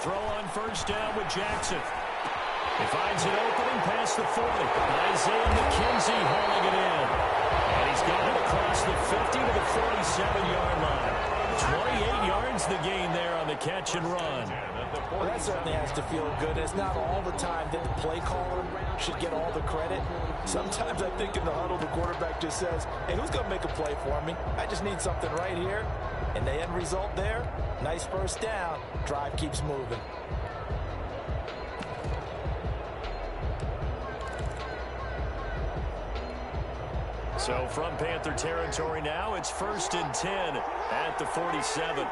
throw on first down with Jackson. He finds an opening past the 40. Isaiah McKenzie hauling it in. And he's got it across the 50 to the 47-yard line. 28 yards the gain there on the catch and run. Well, that certainly has to feel good. It's not all the time that the play caller should get all the credit. Sometimes I think in the huddle, the quarterback just says, hey, who's going to make a play for me? I just need something right here. And the end result there, nice first down. Drive keeps moving. So from Panther territory now, it's 1st and 10 at the 47.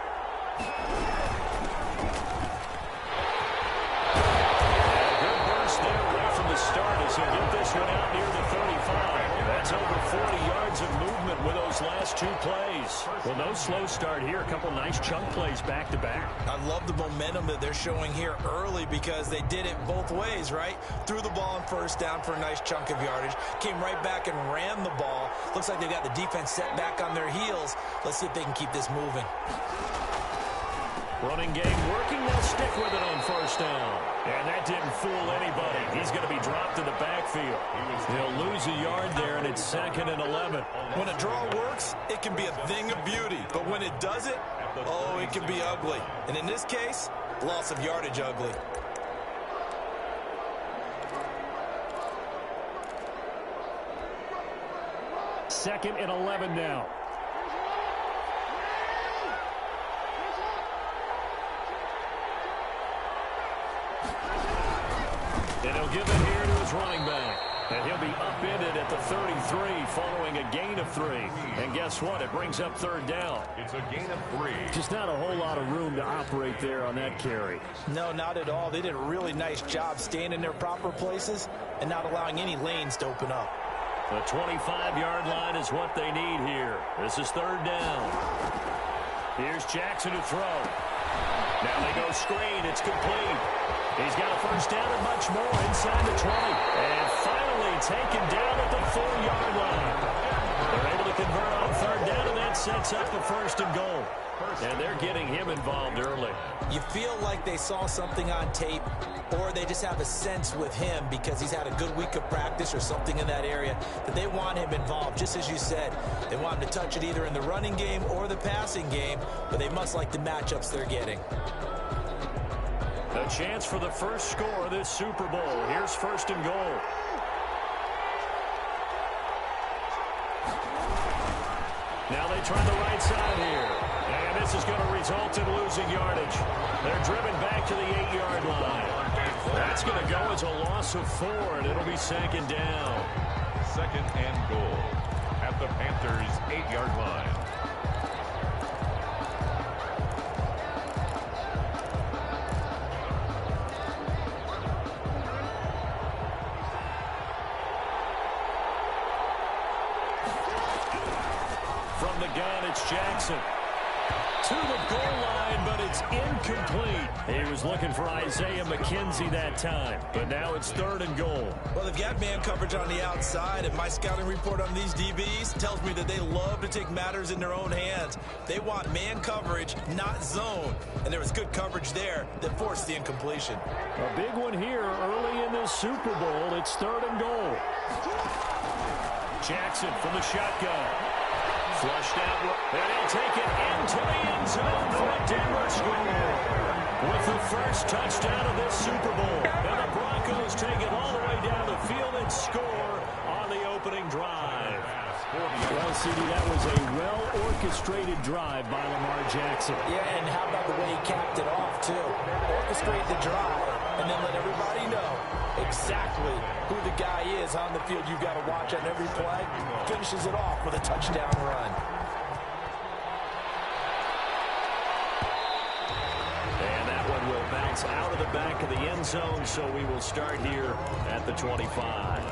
Start as he'll get this one out near the 35. That's over 40 yards of movement with those last two plays. Well, no slow start here. A couple nice chunk plays back to back. I love the momentum that they're showing here early because they did it both ways, right? Threw the ball on first down for a nice chunk of yardage. Came right back and ran the ball. Looks like they got the defense set back on their heels. Let's see if they can keep this moving. Running game working. They'll stick with it on first down. And that didn't fool anybody. He's going to be dropped in the backfield. He'll lose a yard there, and it's 2nd and 11. When a draw works, it can be a thing of beauty. But when it doesn't, oh, it can be ugly. And in this case, loss of yardage ugly. Second and 11 now. And he'll give it here to his running back. And he'll be upended at the 33 following a gain of 3. And guess what? It brings up 3rd down. It's a gain of 3. Just not a whole lot of room to operate there on that carry. No, not at all. They did a really nice job staying in their proper places and not allowing any lanes to open up. The 25-yard line is what they need here. This is 3rd down. Here's Jackson to throw. Now they go screen. It's complete. He's got a first down and much more inside the 20. And finally taken down at the 4-yard line. They're able to convert on 3rd down, and that sets up a 1st and goal. And they're getting him involved early. You feel like they saw something on tape, or they just have a sense with him because he's had a good week of practice or something in that area that they want him involved. Just as you said, they want him to touch it either in the running game or the passing game, but they must like the matchups they're getting. A chance for the first score of this Super Bowl. Here's 1st and goal. Now they try the right side here. And this is going to result in losing yardage. They're driven back to the 8-yard line. That's going to go as a loss of 4, and it'll be 2nd down. 2nd and goal at the Panthers' 8-yard line. From the gun, it's Jackson. To the goal line, but it's incomplete. He was looking for Isaiah McKenzie that time, but now it's 3rd and goal. Well, they've got man coverage on the outside, and my scouting report on these DBs tells me that they love to take matters in their own hands. They want man coverage, not zone, and there was good coverage there that forced the incompletion. A big one here early in this Super Bowl. It's 3rd and goal. Jackson from the shotgun. Flushed out, and he'll take it into the end zone for a Denver score. With the first touchdown of this Super Bowl. And the Broncos take it all the way down the field and score on the opening drive. Well, CD, that was a well-orchestrated drive by Lamar Jackson. Yeah, and how about the way he capped it off, too? Orchestrate the drive, and then let everybody know exactly who the guy is on the field you've got to watch on every play. Finishes it off with a touchdown run. And that one will bounce out of the back of the end zone, so we will start here at the 25.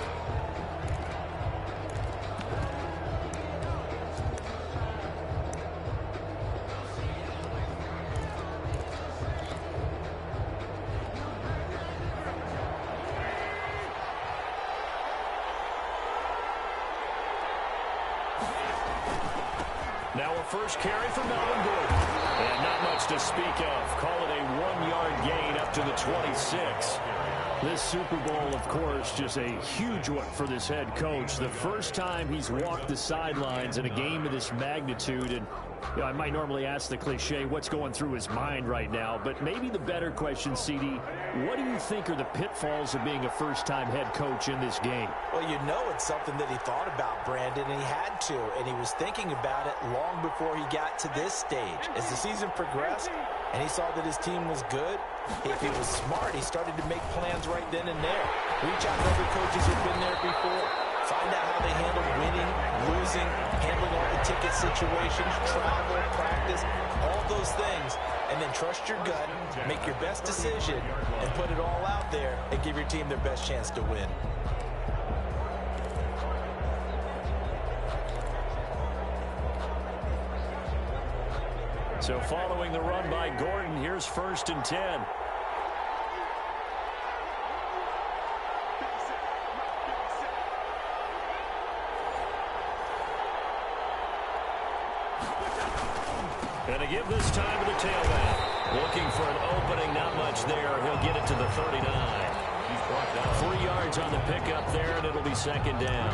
Now a first carry for Melvin Gordon. And not much to speak of. Call it a 1-yard gain up to the 26. This Super Bowl, of course, just a huge one for this head coach. The first time he's walked the sidelines in a game of this magnitude. And I might normally ask the cliche, what's going through his mind right now? But maybe the better question, CD, what do you think are the pitfalls of being a first-time head coach in this game? Well, you know it's something that he thought about, Brandon, and he had to. And he was thinking about it long before he got to this stage. As the season progressed and he saw that his team was good, if he was smart, he started to make plans right then and there. Reach out to other coaches who've been there before. Find out how they handle winning, losing, handling all the ticket situations, travel, practice, all those things. And then trust your gut, make your best decision, and put it all out there and give your team their best chance to win. So following the run by Gordon, here's 1st and 10. And to give this time to the tailback. Looking for an opening, not much there. He'll get it to the 39. 3 yards on the pickup there, and it'll be 2nd down.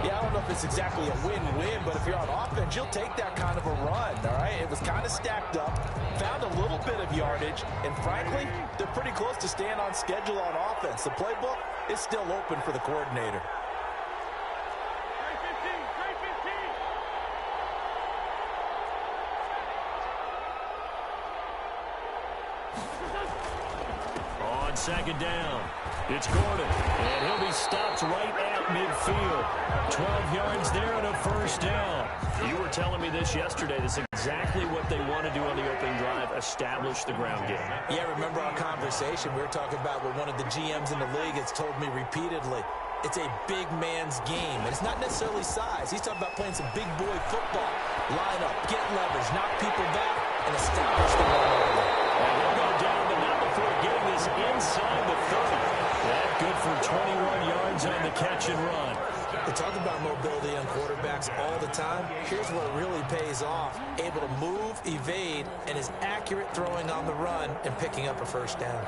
Yeah, I don't know if it's exactly a win-win, but if you're on offense, you'll take that kind of a run, all right? It was kind of stacked up, found a little bit of yardage, and frankly, they're pretty close to staying on schedule on offense. The playbook is still open for the coordinator. On 2nd down, it's Gordon, and he'll be stopped right at midfield. 12 yards there and a 1st down. You were telling me this yesterday. This is exactly what they want to do on the opening drive, establish the ground game. Yeah, remember our conversation? We were talking about what one of the GMs in the league has told me repeatedly. It's a big man's game, and it's not necessarily size. He's talking about playing some big boy football. Line up, get leverage, knock people back, and establish the run. And he'll go down, but not before getting this inside the 30. That good for 21 yards on the catch and run. We talk about mobility on quarterbacks all the time. Here's where it really pays off. Able to move, evade, and is accurate throwing on the run and picking up a 1st down.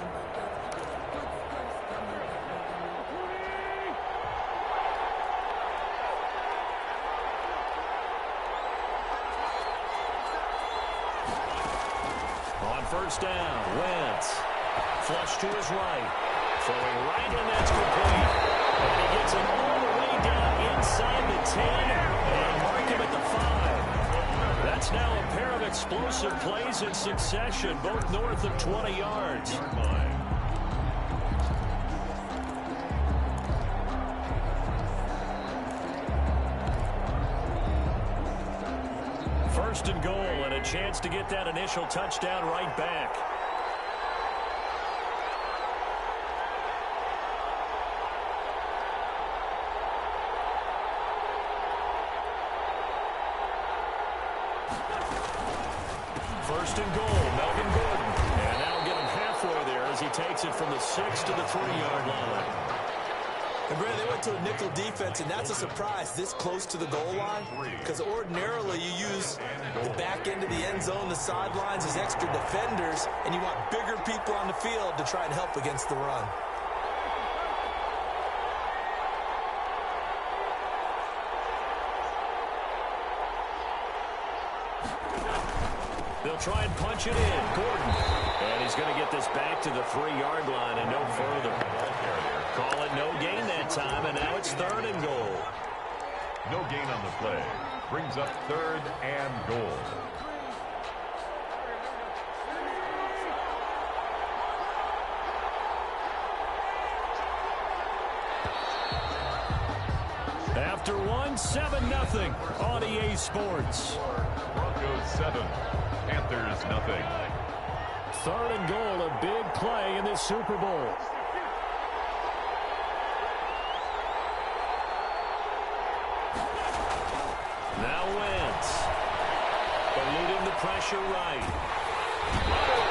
On 1st down, Wentz. Flush to his right. Throwing right, and that's complete. And he gets it all the way down inside the 10 and mark him at the 5. That's now a pair of explosive plays in succession, both north of 20 yards. First and goal, and a chance to get that initial touchdown right back. First and goal, Melvin Gordon. And that'll get him halfway there as he takes it from the 6 to the 3-yard line. And Brandon, they went to a nickel defense, and that's a surprise this close to the goal line, because ordinarily you use the back end of the end zone, the sidelines as extra defenders, and you want bigger people on the field to try and help against the run. They'll try and punch it in. Gordon. And he's going to get this back to the 3-yard line and no further. Call it no gain that time, and now it's 3rd and goal. No gain on the play. Brings up 3rd and goal. After one, 7-0 on EA Sports. Broncos 7, Panthers nothing. 3rd and goal, a big play in this Super Bowl. Now Wentz. Eluding the pressure right.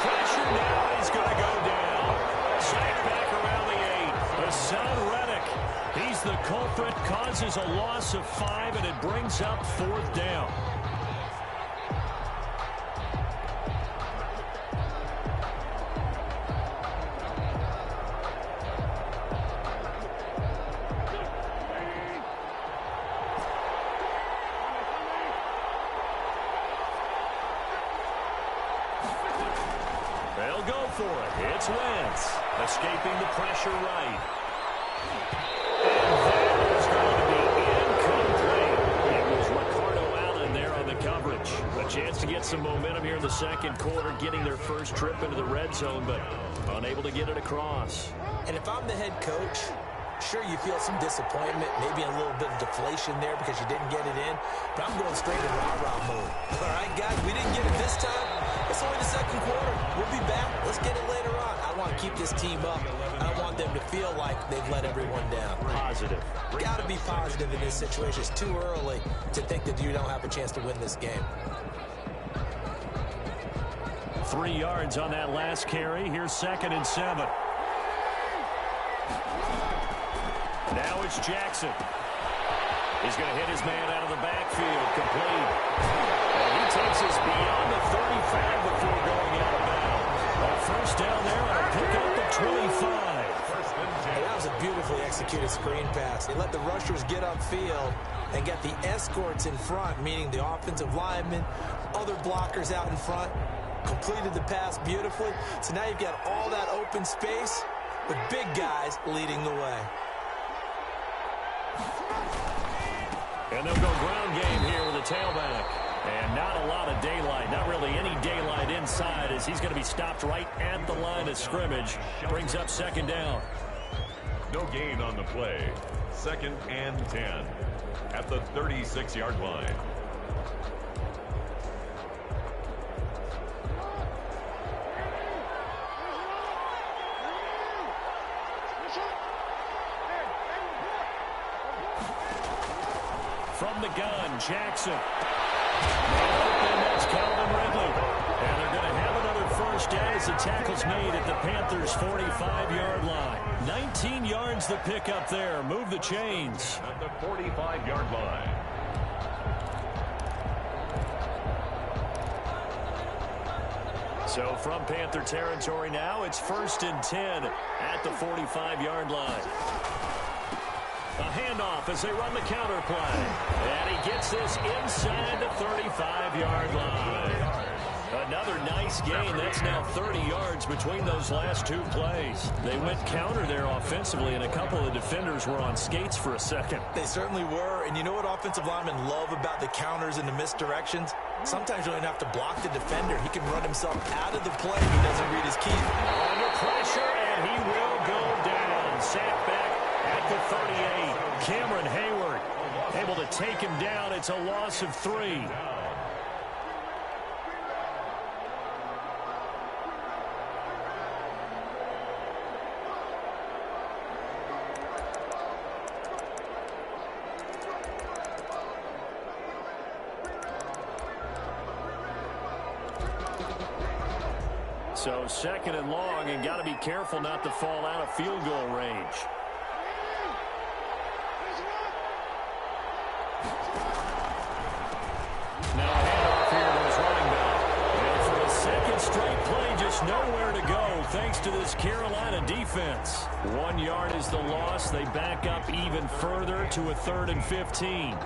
Pressure now, he's going to go down. Sacked back around the 8. Hassan Reddick. He's the culprit, causes a loss of 5, and it brings up 4th down. It's Wentz, escaping the pressure right. And that is going to be incomplete. It was Ricardo Allen there on the coverage. A chance to get some momentum here in the second quarter, getting their first trip into the red zone, but unable to get it across. And if I'm the head coach, sure, you feel some disappointment, maybe a little bit of deflation there because you didn't get it in, but I'm going straight to rah-rah mode. All right, guys, we didn't get it this time. It's only the second quarter. We'll be back. Let's get it later on. I want to keep this team up. I don't want them to feel like they've let everyone down. Positive. Got to be positive in this situation. It's too early to think that you don't have a chance to win this game. 3 yards on that last carry. Here's 2nd and 7. Now it's Jackson. He's going to hit his man out of the backfield. Complete. And he takes us beyond the 35 before going out of bounds. A first down there on a pickup at 25. Hey, that was a beautifully executed screen pass. They let the rushers get upfield and get the escorts in front, meaning the offensive linemen, other blockers out in front. Completed the pass beautifully. So now you've got all that open space with big guys leading the way. And they'll go ground game here with a tailback. And not a lot of daylight, not really any daylight inside, as he's going to be stopped right at the line of scrimmage. Brings up 2nd down. No gain on the play. 2nd and 10 at the 36-yard line. From the gun, Jackson. And that's Calvin Ridley. And they're going to have another first down as the tackle's made at the Panthers' 45-yard line. 19 yards the pick up there. Move the chains. At the 45-yard line. So from Panther territory now, it's 1st and 10 at the 45-yard line. A handoff as they run the counter play. And he gets this inside the 35-yard line. Another nice gain. That's now 30 yards between those last 2 plays. They went counter there offensively, and a couple of defenders were on skates for a second. They certainly were. And you know what offensive linemen love about the counters and the misdirections? Sometimes you don't have to block the defender. He can run himself out of the play if he doesn't read his key. Under pressure, and he will go down. Sacked back at the 38. Cameron Hayward able to take him down. It's a loss of 3. So 2nd and long, and got to be careful not to fall out of field goal range. Now a handoff here to his running back. And for a second straight play, just nowhere to go thanks to this Carolina defense. 1 yard is the loss. They back up even further to a 3rd and 15.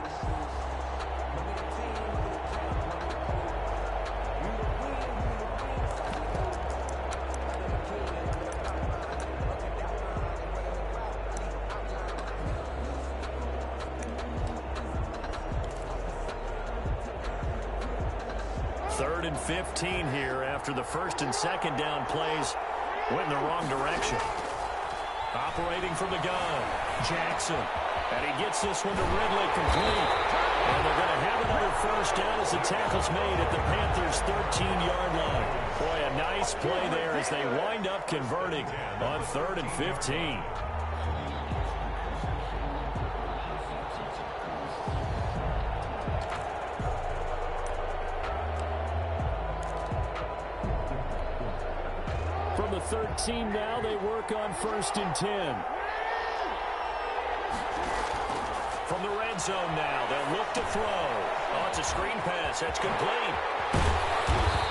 Third and 15 here after the 1st and 2nd down plays went in the wrong direction. Operating from the gun, Jackson. And he gets this one to Ridley complete. And they're going to have another first down as the tackle's made at the Panthers' 13-yard line. Boy, a nice play there as they wind up converting on 3rd and 15. From the 13 now, they work on 1st and 10. From the red zone now, they'll look to throw. Oh, it's a screen pass. That's complete.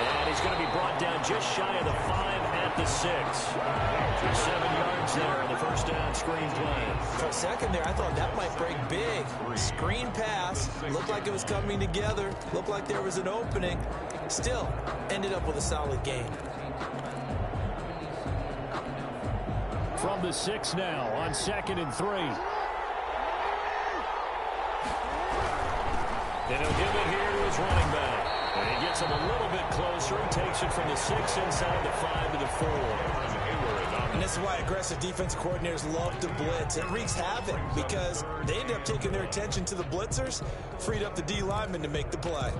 And he's going to be brought down just shy of the 5 at the 6. 7 yards there on the first down screen play. For a second there, I thought that might break big. Screen pass. Looked like it was coming together. Looked like there was an opening. Still, ended up with a solid game. from the 6 now on 2nd and 3. And he'll give it here to his running back. And he gets him a little bit closer. He takes it from the 6 inside the 5 to the 4. And this is why aggressive defensive coordinators love to blitz. It wreaks havoc because they end up taking their attention to the blitzers, freed up the D lineman to make the play.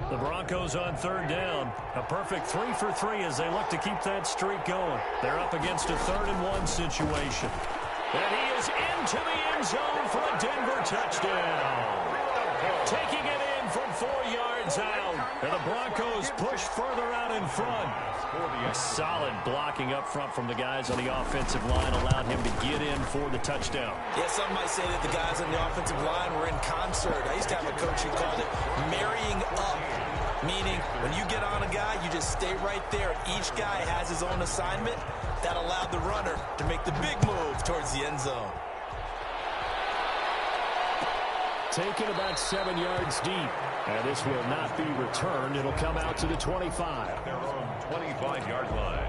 The Broncos on 3rd down. A perfect 3 for 3 as they look to keep that streak going. They're up against a 3rd and 1 situation. And he is into the end zone for a Denver touchdown. Taking it in from 4 yards out. And the Broncos push further out in front. Solid blocking up front from the guys on the offensive line allowed him to get in for the touchdown. Yeah, some might say that the guys on the offensive line were in concert. I used to have a coach who called it marrying up, meaning when you get on a guy, you just stay right there. Each guy has his own assignment. That allowed the runner to make the big move towards the end zone. Taken about 7 yards deep. And this will not be returned. It'll come out to the 25. Their own 25-yard line.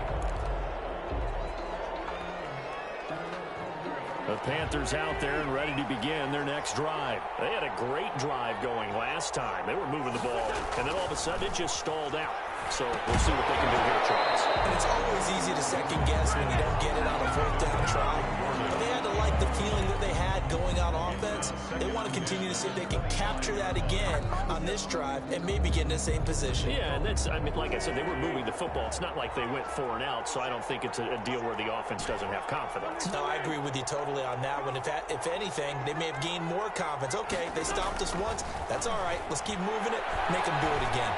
The Panthers out there and ready to begin their next drive. They had a great drive going last time. They were moving the ball, and then all of a sudden it just stalled out. So we'll see what they can do here, Charles. And it's always easy to second guess when you don't get it on a 4th down try. But they had to like the feeling that they had going on offense. They want to continue to see if they can capture that again on this drive and maybe get in the same position. Yeah, and that's, I mean, like I said, they were moving the football. It's not like they went 4 and out, so I don't think it's a deal where the offense doesn't have confidence. No, I agree with you totally on that one. If anything, they may have gained more confidence. Okay, they stopped us once. That's all right. Let's keep moving it. Make them do it again.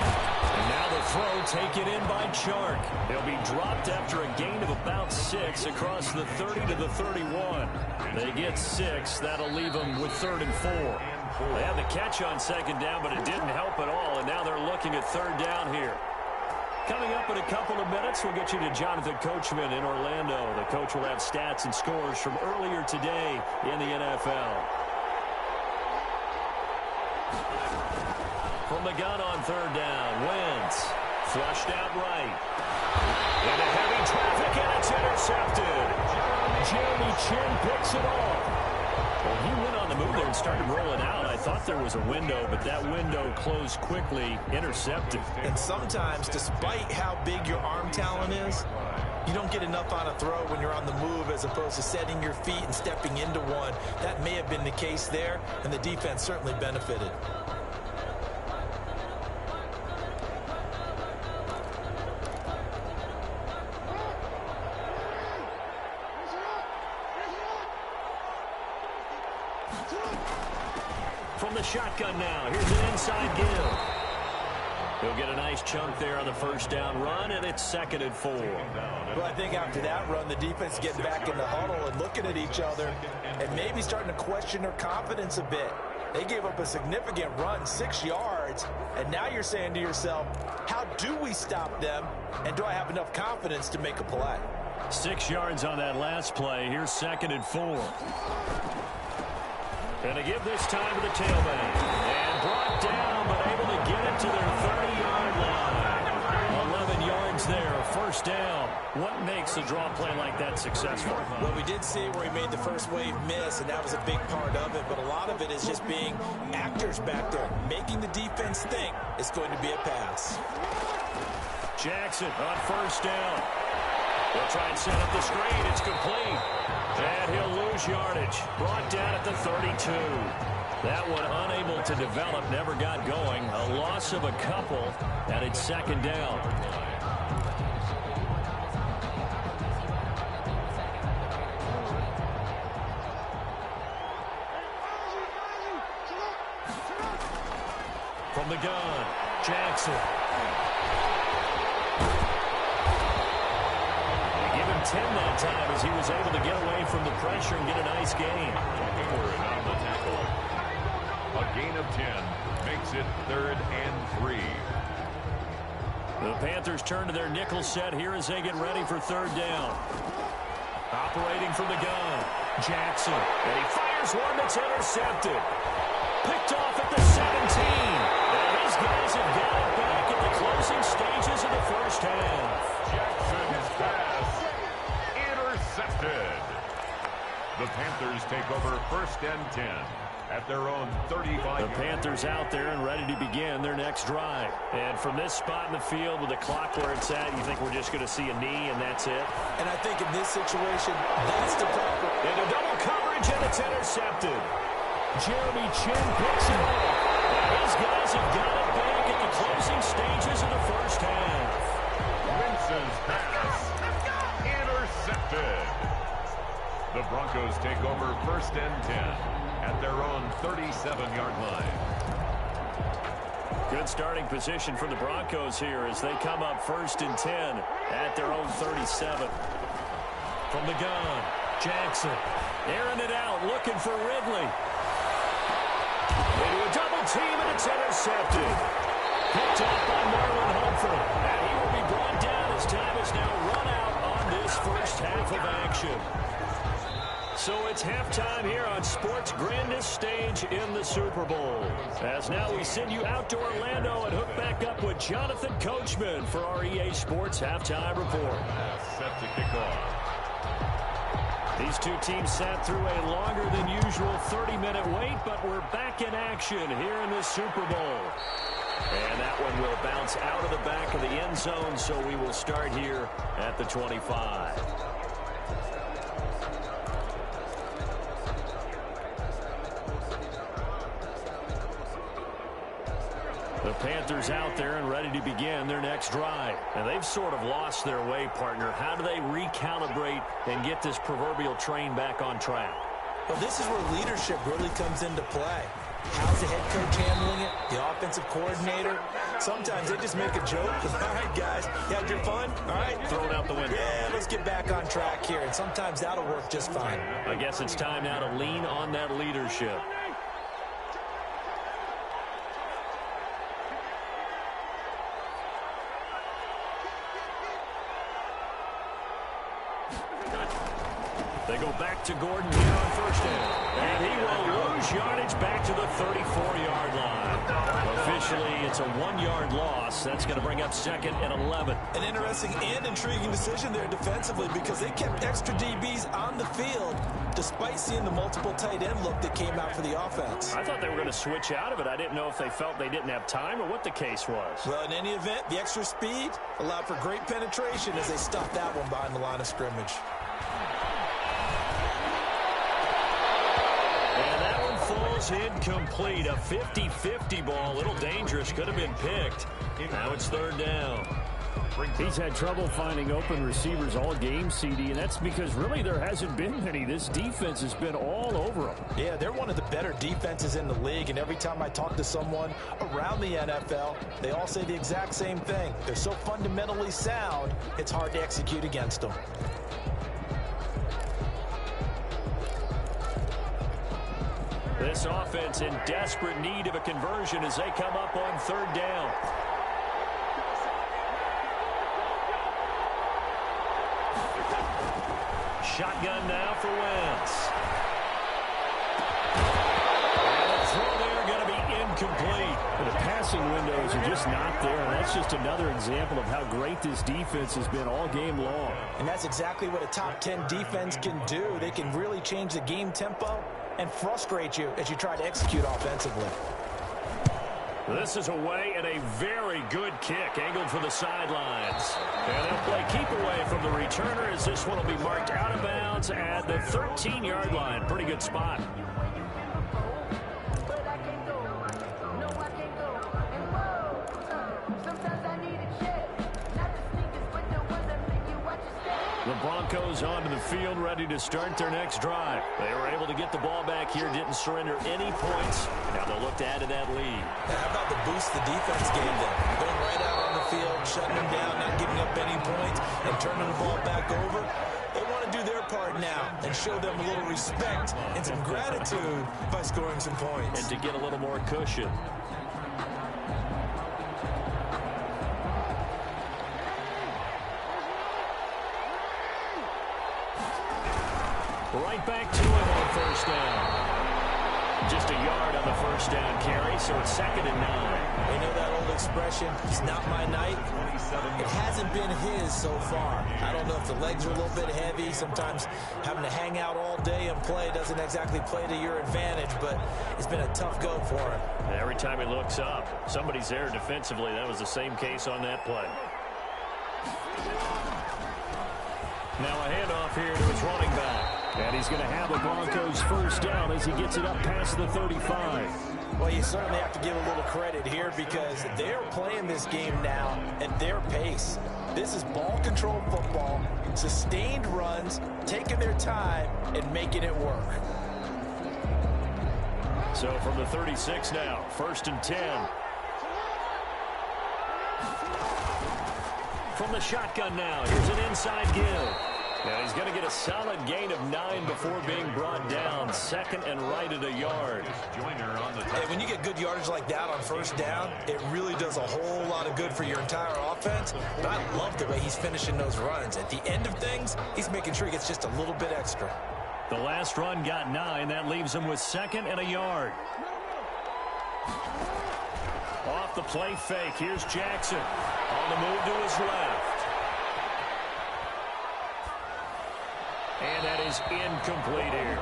And now the throw taken in by Chark. He'll be dropped after a gain of about 6 across the 30 to the 31. They get 6. That'll leave them with 3rd and 4. They had the catch on 2nd down, but it didn't help at all, and now they're looking at 3rd down here. Coming up in a couple of minutes, we'll get you to Jonathan Coachman in Orlando. The coach will have stats and scores from earlier today in the NFL. From the gun on 3rd down, Wentz flushed out right. Into heavy traffic, and it's intercepted. Jeremy Chin picks it off. Well, he went on the move there and started rolling out. I thought there was a window, but that window closed quickly, intercepted. And sometimes, despite how big your arm talent is, you don't get enough on a throw when you're on the move as opposed to setting your feet and stepping into one. That may have been the case there, and the defense certainly benefited. From the shotgun now, here's an inside give. He'll get a nice chunk there on the 1st down run, and it's 2nd and 4. Well, I think after that run, the defense getting back in the huddle and looking at each other and maybe starting to question their confidence a bit. They gave up a significant run, 6 yards, and now you're saying to yourself, how do we stop them, and do I have enough confidence to make a play? 6 yards on that last play. Here's 2nd and 4. And to give this time to the tailback. And brought down, but able to get it to their 30-yard line. 11 yards there, 1st down. What makes a draw play like that successful? Well, we did see where he made the first wave miss, and that was a big part of it. But a lot of it is just being actors back there, making the defense think it's going to be a pass. Jackson on 1st down. They'll try and set up the screen. It's complete. And he'll lose yardage. Brought down at the 32. That one unable to develop, never got going. A loss of a couple, and it's 2nd down. From the gun, Jackson. 10 that time as he was able to get away from the pressure and get a nice gain. On the tackle. A gain of 10 makes it 3rd and 3. The Panthers turn to their nickel set here as they get ready for 3rd down. Operating from the gun, Jackson. And he fires one that's intercepted. Picked off at the 17. And these guys have got it back at the closing stages of the 1st half. Jackson's pass The Panthers take over 1st and 10 at their own 35. The Panthers out there and ready to begin their next drive. And from this spot in the field with the clock where it's at, you think we're just going to see a knee and that's it? And I think in this situation, that's the proper. And a double coverage, and it's intercepted. Jeremy Chin picks it off. These guys have got it back at the closing stages of the first half. Winston's pass intercepted. The Broncos take over 1st and 10 at their own 37-yard line. Good starting position for the Broncos here as they come up 1st and 10 at their own 37. From the gun, Jackson airing it out, looking for Ridley. Into a double team, and it's intercepted. Picked off by Marlon Humphrey. And he will be brought down as time is now run out on this first half of action. So it's halftime here on sports' grandest stage in the Super Bowl. As now we send you out to Orlando and hook back up with Jonathan Coachman for our EA Sports Halftime Report. Set to kick off. These two teams sat through a longer than usual 30-minute wait, but we're back in action here in the Super Bowl. And that one will bounce out of the back of the end zone, so we will start here at the 25. The Panthers out there and ready to begin their next drive. And they've sort of lost their way, partner. How do they recalibrate and get this proverbial train back on track? Well, this is where leadership really comes into play. How's the head coach handling it? The offensive coordinator? Sometimes they just make a joke. All right, guys, you had your fun? All right. Throw it out the window. Yeah, let's get back on track here. And sometimes that'll work just fine. I guess it's time now to lean on that leadership. They go back to Gordon here on first down. And he will lose yardage back to the 34-yard line. Officially, it's a 1-yard loss. That's going to bring up 2nd and 11. An interesting and intriguing decision there defensively because they kept extra DBs on the field despite seeing the multiple tight end look that came out for the offense. I thought they were going to switch out of it. I didn't know if they felt they didn't have time or what the case was. Well, in any event, the extra speed allowed for great penetration as they stuffed that one behind the line of scrimmage. Falls incomplete. A 50-50 ball. A little dangerous. Could have been picked. Now it's 3rd down. He's had trouble finding open receivers all game, CD, and that's because really there hasn't been many. This defense has been all over them. Yeah, they're one of the better defenses in the league, and every time I talk to someone around the NFL, they all say the exact same thing. They're so fundamentally sound, it's hard to execute against them. This offense in desperate need of a conversion as they come up on 3rd down. Shotgun now for Wentz. And the throw there going to be incomplete. The passing windows are just not there, and that's just another example of how great this defense has been all game long. And that's exactly what a top 10 defense can do. They can really change the game tempo and frustrate you as you try to execute offensively. This is away and a very good kick angled for the sidelines. And they'll play keep away from the returner as this one will be marked out of bounds at the 13-yard line. Pretty good spot. The Broncos onto the field, ready to start their next drive. They were able to get the ball back here, didn't surrender any points. Now they'll look to add to that lead. How about the boost the defense gave them? Going right out on the field, shutting them down, not giving up any points, and turning the ball back over. They want to do their part now and show them a little respect and some gratitude by scoring some points. And to get a little more cushion. Right back to him on first down. Just a yard on the first down carry, so it's 2nd and 9. You know that old expression, it's not my night? It hasn't been his so far. I don't know if the legs are a little bit heavy. Sometimes having to hang out all day and play doesn't exactly play to your advantage, but it's been a tough go for him. And every time he looks up, somebody's there defensively. That was the same case on that play. Now a handoff here to his running back. And he's going to have the Broncos first down as he gets it up past the 35. Well, you certainly have to give a little credit here because they're playing this game now at their pace. This is ball control football, sustained runs, taking their time and making it work. So from the 36 now, 1st and 10. From the shotgun now, here's an inside give. And he's going to get a solid gain of 9 before being brought down. 2nd and right at a yard. Hey, when you get good yardage like that on first down, it really does a whole lot of good for your entire offense. But I love the way he's finishing those runs. At the end of things, he's making sure he gets just a little bit extra. The last run got 9. That leaves him with 2nd and a yard. Off the play fake. Here's Jackson on the move to his left. And that is incomplete here.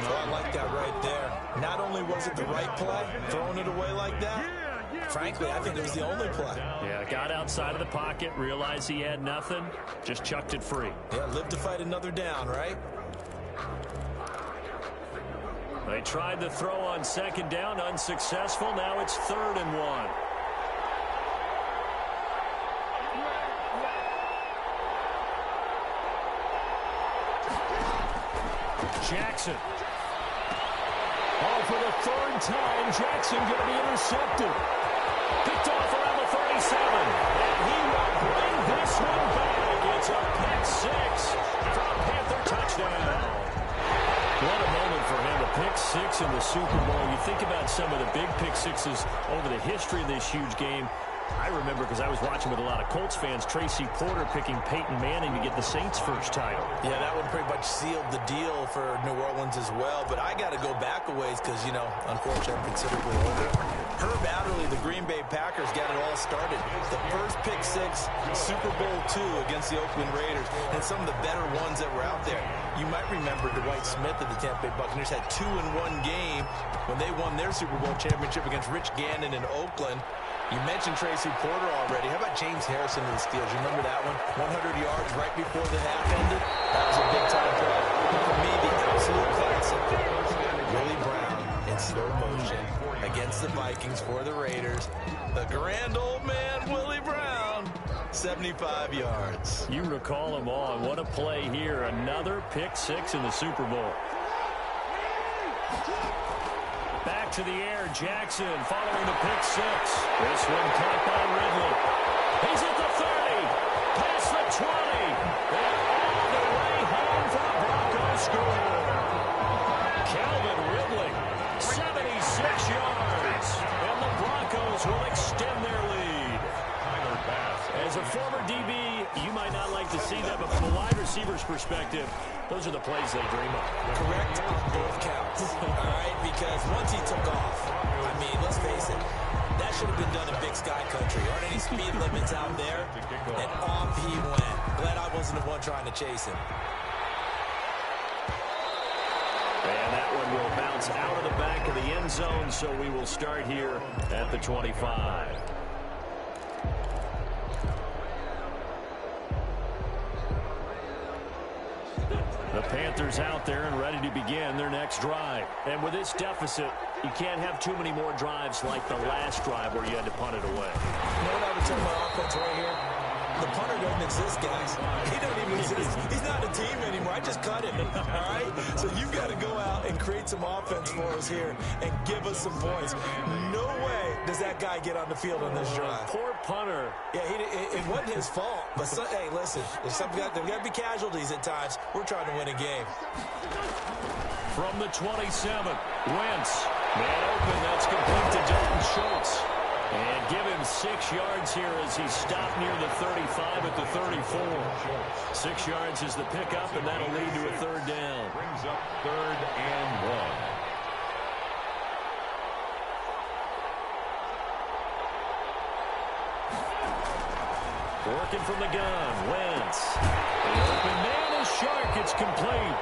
So I like that right there. Not only was it the right play, throwing it away like that, frankly, I think it was the only play. Yeah, got outside of the pocket, realized he had nothing, just chucked it free. Yeah, live to fight another down, right? They tried to throw on 2nd down, unsuccessful. Now it's 3rd and 1. Jackson. Oh, for the 3rd time, Jackson going to be intercepted. Picked off around the 37. And he will bring this one back. It's a pick 6 for a Panther touchdown. What a moment for him, a pick 6 in the Super Bowl. You think about some of the big pick 6s over the history of this huge game. I remember because I was watching with a lot of Colts fans, Tracy Porter picking Peyton Manning to get the Saints' first title. Yeah, that one pretty much sealed the deal for New Orleans as well. But I got to go back a ways because, you know, unfortunately, I'm considerably older. Herb Adderley, the Green Bay Packers, got it all started. The first pick 6, Super Bowl II against the Oakland Raiders, and some of the better ones that were out there. You might remember Dwight Smith of the Tampa Bay Buccaneers had 2 in one game when they won their Super Bowl championship against Rich Gannon in Oakland. You mentioned Tracy Porter already. How about James Harrison of the Steelers? You remember that one? 100 yards right before the half ended. That was a big-time play. For me, the absolute classic. Willie Brown in slow motion against the Vikings for the Raiders. The grand old man, Willie Brown, 75 yards. You recall them all. What a play here. Another pick 6 in the Super Bowl. Back to the air, Jackson following the pick 6. This one caught by Ridley. He's at the 30, past the 20, and all the way home for the Broncos score. Calvin Ridley, 76 yards, and the Broncos will extend their lead. As a former DB, you might not like to see that, but from a wide receiver's perspective, those are the plays they dream of. Correct on both counts. All right, because once he took off, I mean, let's face it, that should have been done in Big Sky Country. Aren't any speed limits out there? And off he went. Glad I wasn't the one trying to chase him. And that one will bounce out of the back of the end zone, so we will start here at the 25. The Panthers out there and ready to begin their next drive. And with this deficit, you can't have too many more drives like the last drive where you had to punt it away. You know what I would tell my offense right here? The punter doesn't exist, guys. He doesn't even exist. He's not a team anymore. I just cut him, all right? So you've got to go out and create some offense for us here and give us some points. No way does that guy get on the field on this drive. Poor punter. Yeah, it wasn't his fault. But, hey, listen, there's got to be casualties at times. We're trying to win a game. From the 27, Wentz. Man open, that's complete to Dalton Schultz. And give him 6 yards here as he stopped near the 35 at the 34. 6 yards is the pickup, and that'll lead to a 3rd down. Brings up 3rd and 1. Working from the gun, Wentz. The open man is Shark. It's complete.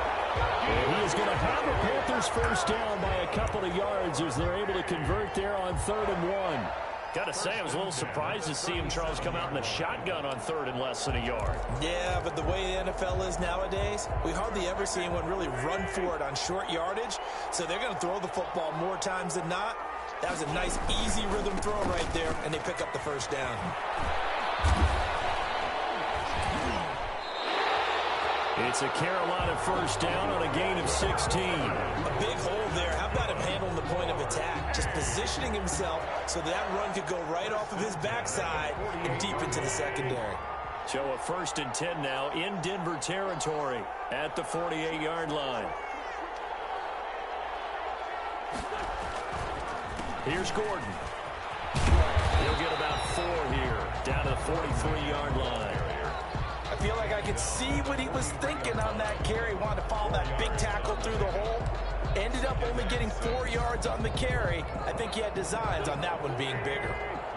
And he is going to have a Panthers first down by a couple of yards as they're able to convert there on 3rd and 1. Got to say, I was a little surprised to see him, Charles, come out in the shotgun on 3rd and less than a yard. Yeah, but the way the NFL is nowadays, we hardly ever see anyone really run for it on short yardage. So they're going to throw the football more times than not. That was a nice, easy rhythm throw right there, and they pick up the first down. It's a Carolina first down on a gain of 16. A big hole there. How about him handling the point of attack? Just positioning himself so that run could go right off of his backside and deep into the secondary. So a 1st and 10 now in Denver territory at the 48-yard line. Here's Gordon. He'll get about 4 here, down to the 43-yard line. I feel like I could see what he was thinking on that carry. Wanted to follow that big tackle through the hole. Ended up only getting 4 yards on the carry. I think he had designs on that one being bigger.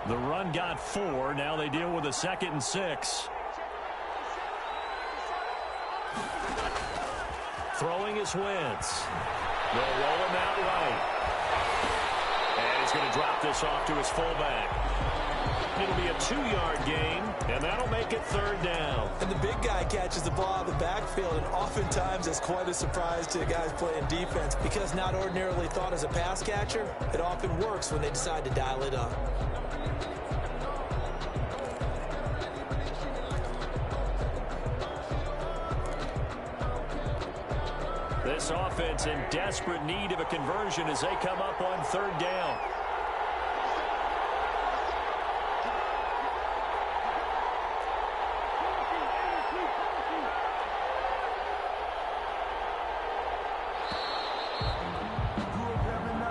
The run got 4. Now they deal with a 2nd and 6. Throwing is Wentz. They'll roll him out right. And he's going to drop this off to his fullback. It'll be a 2-yard gain, and that'll make it 3rd down. And the big guy catches the ball out of the backfield, and oftentimes it's quite a surprise to the guys playing defense because not ordinarily thought as a pass catcher, it often works when they decide to dial it up. This offense in desperate need of a conversion as they come up on 3rd down.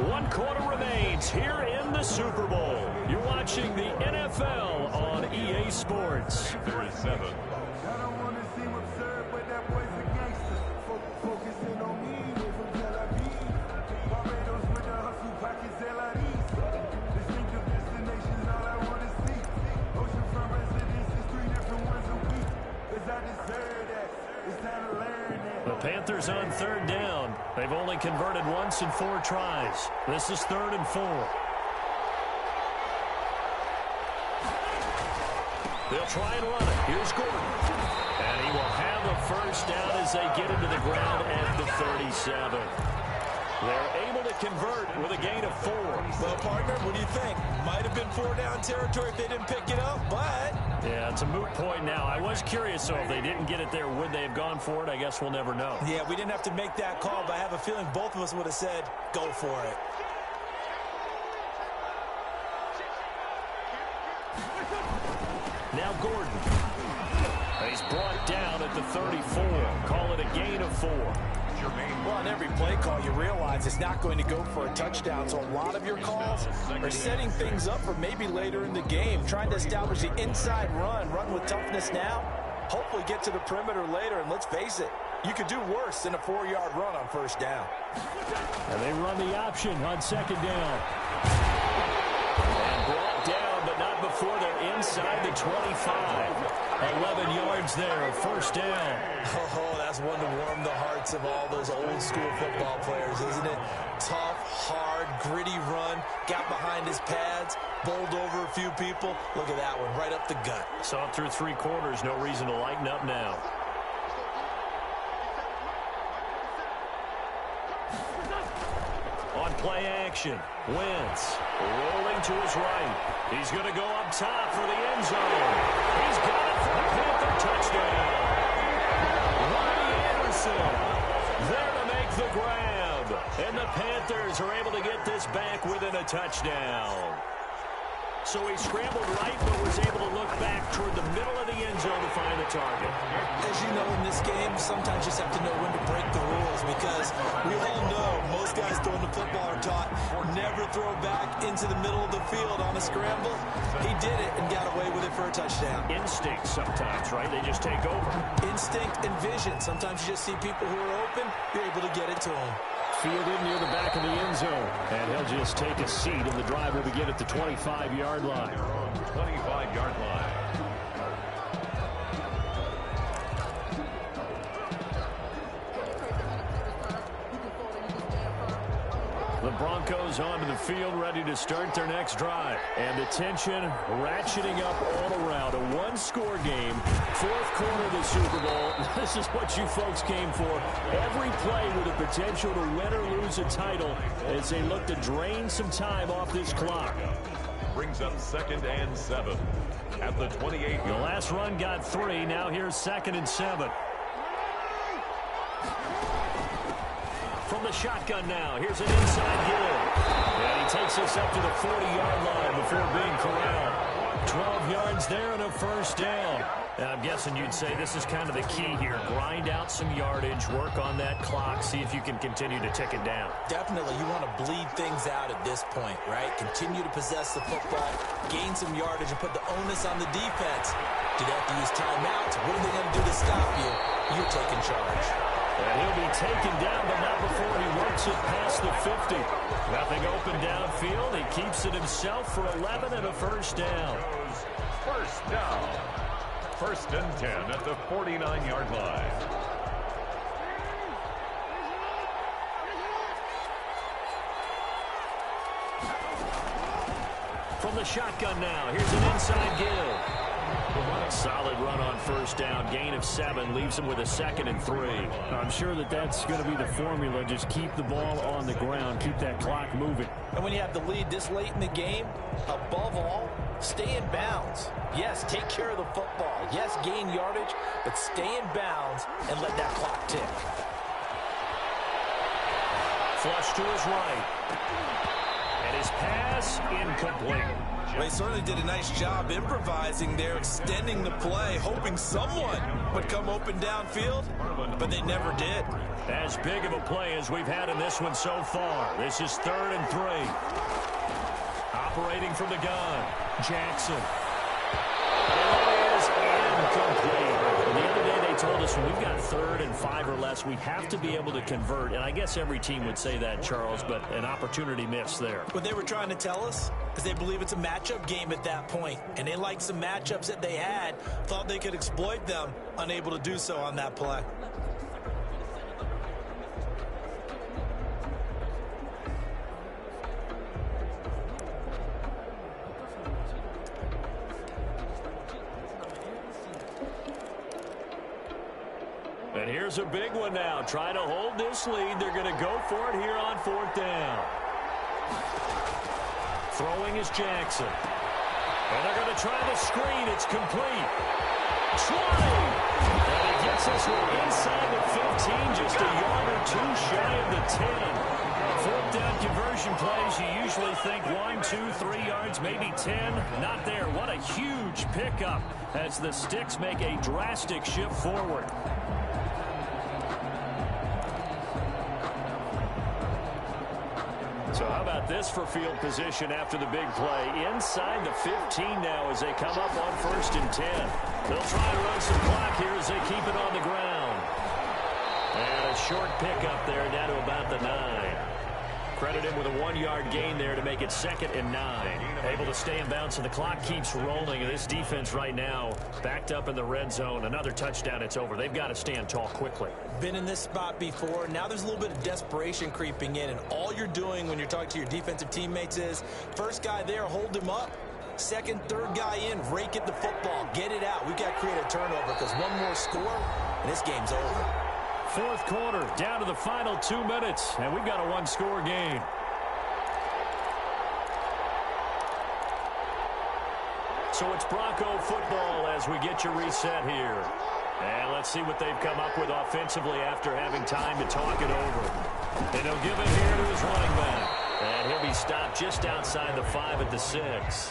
One quarter remains here in the Super Bowl. You're watching the NFL on EA Sports. 37. The Panthers on 3rd down. They've only converted once in 4 tries. This is 3rd and 4. They'll try and run it. Here's Gordon. And he will have a first down as they get into the ground at the 37. They're able to convert with a gain of 4. Well, partner, what do you think? Might have been 4 down territory if they didn't pick it up, but... Yeah, it's a moot point now. I was curious, so if they didn't get it there, would they have gone for it? I guess we'll never know. Yeah, we didn't have to make that call, but I have a feeling both of us would have said, go for it. Now Gordon. He's brought down at the 34. Call it a gain of 4. Well, on every play call, you realize it's not going to go for a touchdown, so a lot of your calls are setting things up for maybe later in the game, trying to establish the inside run with toughness now, hopefully get to the perimeter later, and let's face it, you could do worse than a 4-yard run on 1st down. And they run the option on 2nd down. And brought down, but not before they're inside the 25. 11 yards there, 1st down. Oh, that's one to warm the hearts of all those old school football players, isn't it? Tough, hard, gritty run, got behind his pads, bowled over a few people. Look at that one, right up the gut. Saw it through 3 quarters, no reason to lighten up now. On play action, Wentz rolling to his right. He's going to go up top for the end zone. He's got it for the Panther touchdown. Ronnie Anderson there to make the grab. And the Panthers are able to get this back within a touchdown. So he scrambled right, but was able to look back toward the middle of the end zone to find the target. As you know, in this game, sometimes you just have to know when to break the rules because we all know most guys throwing the football are taught never throw back into the middle of the field on a scramble. He did it and got away with it for a touchdown. Instinct sometimes, right? They just take over. Instinct and vision. Sometimes you just see people who are open, you're able to get it to them. Fielded near the back of the end zone. And he'll just take a seat, and the drive will begin at the 25-yard line. 25-yard line. The Broncos onto the field, ready to start their next drive. And the tension ratcheting up all around. A one-score game, fourth quarter of the Super Bowl. This is what you folks came for. Every play with the potential to win or lose a title as they look to drain some time off this clock. Brings up 2nd and 7 at the 28. The last run got 3. Now here's 2nd and 7. From the shotgun now, here's an inside give. And he takes us up to the 40-yard line before being corralled. 12 yards there and a first down. And I'm guessing you'd say this is kind of the key here. Grind out some yardage, work on that clock, see if you can continue to tick it down. Definitely, you want to bleed things out at this point, right? Continue to possess the football, gain some yardage, and put the onus on the defense. Do they have to use timeouts? What are they going to do to stop you? You're taking charge. And he'll be taken down, but not before he works it past the 50. Nothing open downfield. He keeps it himself for 11 and a first down. First down. 1st and 10 at the 49-yard line. From the shotgun now, here's an inside give. Solid run on first down. Gain of 7 leaves him with a 2nd and 3. I'm sure that's going to be the formula. Just keep the ball on the ground. Keep that clock moving. And when you have the lead this late in the game, above all, stay in bounds. Yes, take care of the football. Yes, gain yardage, but stay in bounds and let that clock tick. Flush to his right. And his pass incomplete. They certainly did a nice job improvising there, extending the play, hoping someone would come open downfield, but they never did. As big of a play as we've had in this one so far. This is 3rd and 3. Operating from the gun, Jackson. And it is incomplete. The other day they told us when we've got 3rd and 5 or less, we have to be able to convert. And I guess every team would say that, Charles, but an opportunity missed there. What they were trying to tell us is they believe it's a matchup game at that point, and they liked some matchups that they had, thought they could exploit them, unable to do so on that play. And here's a big one now. Trying to hold this lead. They're going to go for it here on 4th down. Throwing is Jackson. And they're going to try the screen. It's complete. 20. And he gets us inside the 15, just a yard or 2 shy of the 10. 4th down conversion plays, you usually think 1, 2, 3 yards, maybe 10. Not there. What a huge pickup as the Sticks make a drastic shift forward. So how about this for field position after the big play? Inside the 15 now as they come up on 1st and 10. They'll try to run some clock here as they keep it on the ground. And a short pickup there down to about the 9. Credit him with a 1-yard gain there to make it 2nd and 9. Able to stay in bounds, and the clock keeps rolling. And this defense right now backed up in the red zone. Another touchdown, it's over. They've got to stand tall quickly. Been in this spot before. Now there's a little bit of desperation creeping in, and all you're doing when you're talking to your defensive teammates is, first guy there, hold him up. Second, third guy in, rake at the football. Get it out. We've got to create a turnover because one more score, and this game's over. 4th quarter, down to the final 2 minutes, and we've got a 1-score game. So it's Bronco football as we get you reset here. And let's see what they've come up with offensively after having time to talk it over. And he'll give it here to his running back. And he'll be stopped just outside the 5 at the 6.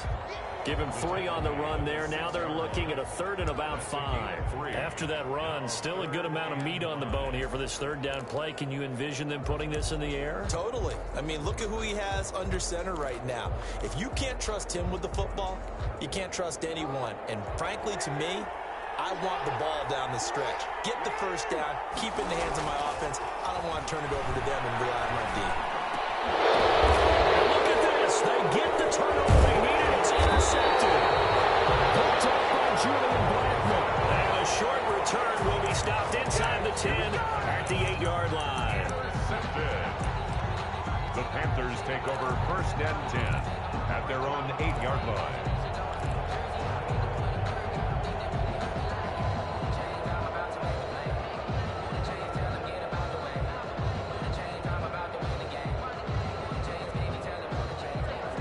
Give him 3 on the run there. Now they're looking at a 3rd and about 5. After that run, still a good amount of meat on the bone here for this 3rd down play. Can you envision them putting this in the air? Totally. I mean, look at who he has under center right now. If you can't trust him with the football, you can't trust anyone. And frankly, to me, I want the ball down the stretch. Get the first down, keep it in the hands of my offense. I don't want to turn it over to them and rely on my D. Look at this. They get the turnover they needed. It's intercepted. Picked up by Julian Blackman. And a short return will be stopped inside the 10 at the 8-yard line. The Panthers take over 1st and 10 at their own 8-yard line.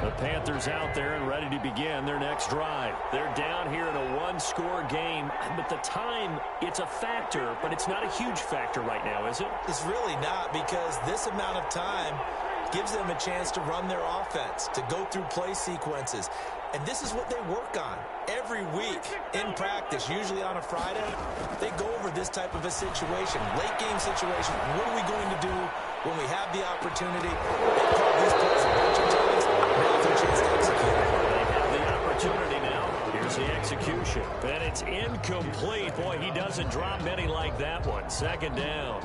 The Panthers out there and ready to begin their next drive. They're down here in a one-score game, but the time, it's a factor, but it's not a huge factor right now, is it? It's really not, because this amount of time gives them a chance to run their offense, to go through play sequences. And this is what they work on every week in practice, usually on a Friday. They go over this type of a situation, late game situation. What are we going to do when we have the opportunity? They've called these plays a bunch of times. Now it's their chance to execute. They have the opportunity now. Here's the execution. And it's incomplete. Boy, he doesn't drop many like that one. 2nd down.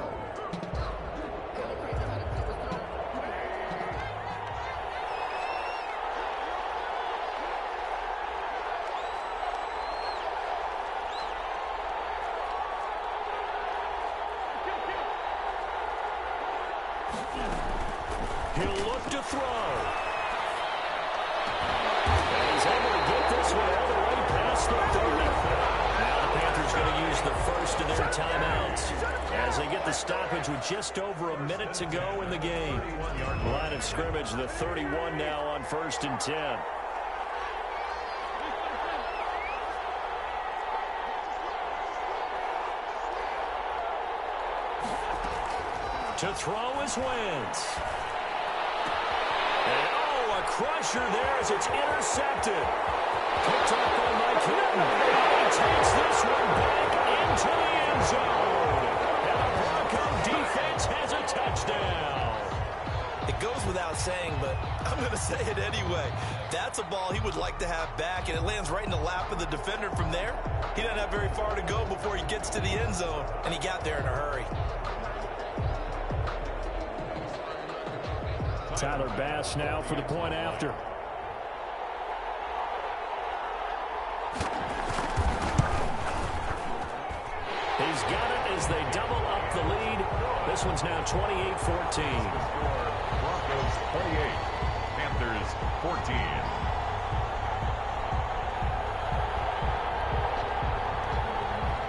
He'll look to throw. And he's able to get this one all the way past the 30. Now the Panthers going to use the first of their timeouts as they get the stoppage with just over a minute to go in the game. Line of scrimmage, the 31 now on 1st and 10. To throw is Wentz. And, oh, a crusher there as it's intercepted. Picked up by Mike Hilton. He takes this one back into the end zone. And the Bronco defense has a touchdown. It goes without saying, but I'm going to say it anyway. That's a ball he would like to have back, and it lands right in the lap of the defender from there. He doesn't have very far to go before he gets to the end zone, and he got there in a hurry. Tyler Bass now for the point after. He's got it as they double up the lead. This one's now 28-14. Broncos 28, Panthers 14.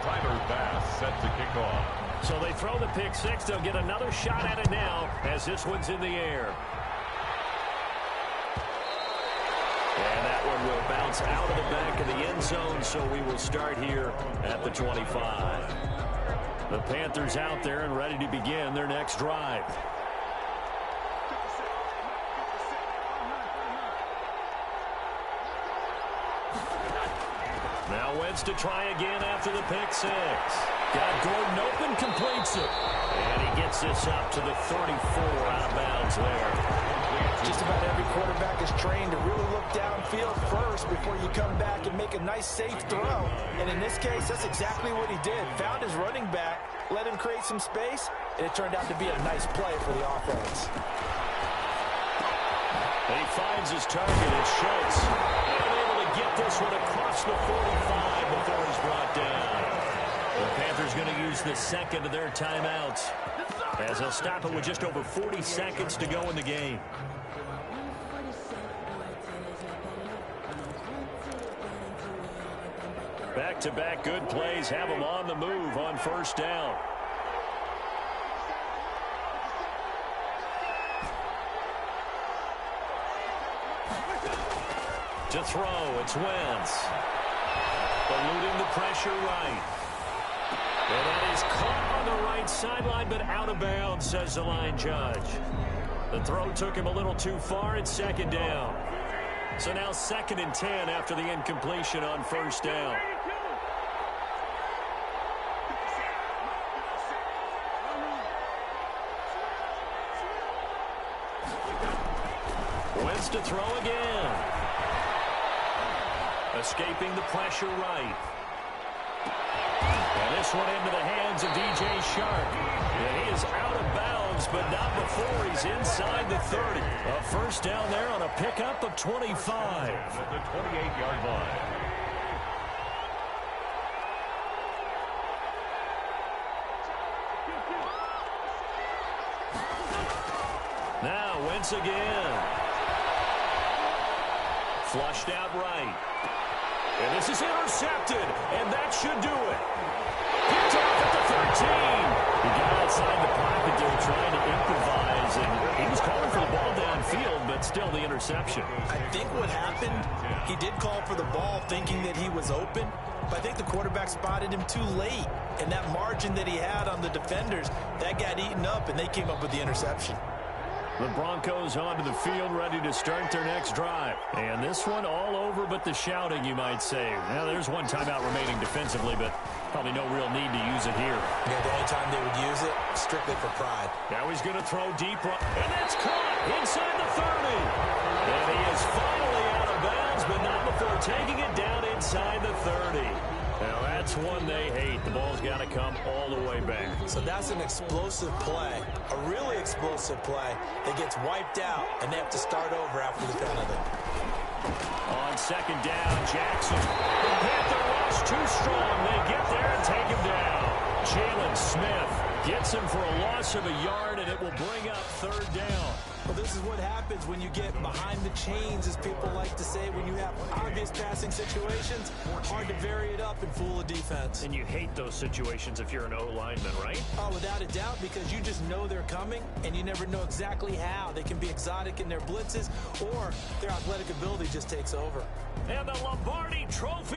Tyler Bass set to kick off. So they throw the pick six. They'll get another shot at it now as this one's in the air. And that one will bounce out of the back of the end zone, so we will start here at the 25. The Panthers out there and ready to begin their next drive. Now Wentz to try again after the pick six. Got Gordon open, completes it. And he gets this up to the 34 out of bounds there. Just about every quarterback is trained to really look downfield first before you come back and make a nice, safe throw. And in this case, that's exactly what he did. Found his running back, let him create some space, and it turned out to be a nice play for the offense. He finds his target. It's Schultz. And able to get this one across the 45 before he's brought down. The Panthers going to use the second of their timeouts as they'll stop it with just over 40 seconds to go in the game. Back-to-back good plays have them on the move on 1st down. To throw, it's Wentz. Eluding the pressure right. And that is caught on the right sideline, but out of bounds, says the line judge. The throw took him a little too far. It's 2nd down. So now 2nd and 10 after the incompletion on 1st down. Wentz to throw again. Escaping the pressure right. And this one into the hands of DJ Shark. And he is out of bounds, but not before he's inside the 30. A 1st down there on a pickup of 25. At the 28-yard line. Now Wentz again. Flushed out right. And this is intercepted, and that should do it. Picked off at the 13. He got outside the pocket there trying to improvise, and he was calling for the ball downfield, but still the interception. I think what happened, he did call for the ball thinking that he was open, but I think the quarterback spotted him too late. And that margin that he had on the defenders, that got eaten up, and they came up with the interception. The Broncos onto the field, ready to start their next drive. And this one all over but the shouting, you might say. Now, there's one timeout remaining defensively, but probably no real need to use it here. Yeah, the only time they would use it, strictly for pride. Now he's going to throw deep, and that's caught inside the 30. And he is finally out of bounds, but not before taking it down inside the 30. Now, that's one they hate. The ball's got to come all the way back. So that's an explosive play, a really explosive play that gets wiped out, and they have to start over after the penalty. On second down, Jackson. The Panther rush too strong. They get there and take him down. Jalen Smith gets him for a loss of a yard, and it will bring up third down. Well, this is what happens when you get behind the chains, as people like to say, when you have obvious passing situations. Hard to vary it up and fool a defense. And you hate those situations if you're an O-lineman, right? Oh, without a doubt, because you just know they're coming, and you never know exactly how. They can be exotic in their blitzes, or their athletic ability just takes over. And the Lombardi Trophy.